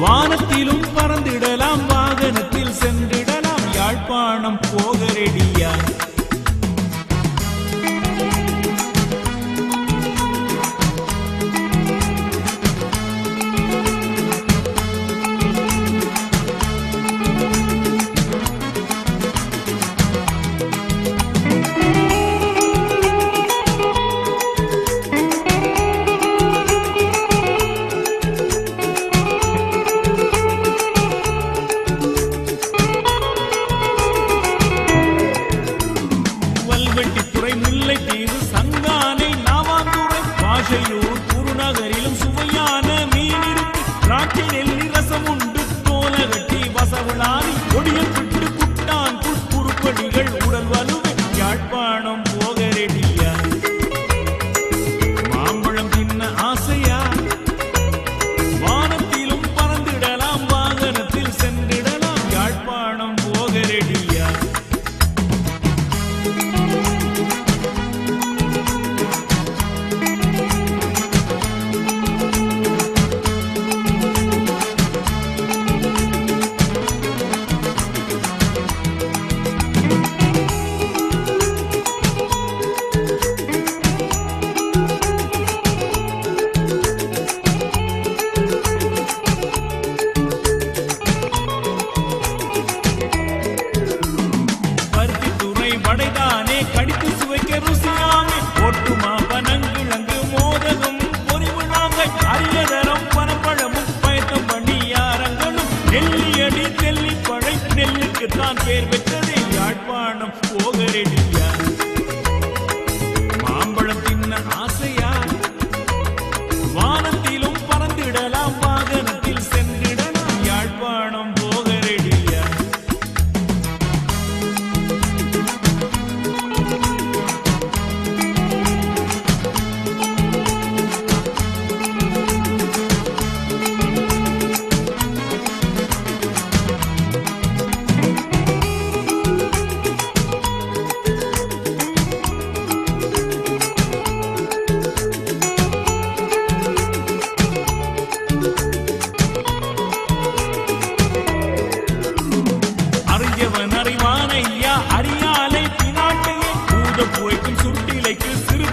வானத்திலும் பறந்திடலாம் வாகனத்தில் சென்றிடலாம் யாழ்ப்பாணம் போக ரெடியா குருநகரிலும் சுவையான மீன் இருக்கு ராட்டி நெல்லி ரசம் உண்டு தோலகட்டி வசவளாரி கொடியில் விட்டு குட்டான் குறுப்படிகள் உடல் வலுவை யாழ்ப்பாணம் போக ரெடியா மாம்பழம் தின்ன ஆசையா வானத்திலும் பறந்திடலாம் வாகனத்தில் சென்றிடலாம் யாழ்ப்பாணம் போக ரெடியா வடைதானே கடித்து சுவைக்க ருசியாமே ஒட்டுமா பனங்கிழங்கு மோதகம் பொறிவிழாங்கள் அரியதரம் பனப்பழமும் பயத்தம் பண்ணியாரங்களும் நெல்லியடி தெல்லிப்பழை நெல்லுக்கு தான் பேர் பெற்றதே யாழ்ப்பாணம் போக ரெடியா மாம்பழம் தின்ன ஆசையா வானத்திலும் பறந்திடலாம் வாகனத்தில் சென்றிடலாம் யாழ்ப்பாணம் போக ரெடியா அறிவானையா அறியாலை பினாட்டையே பூத புகைக்கும் சுட்டிலைக்கு சிறு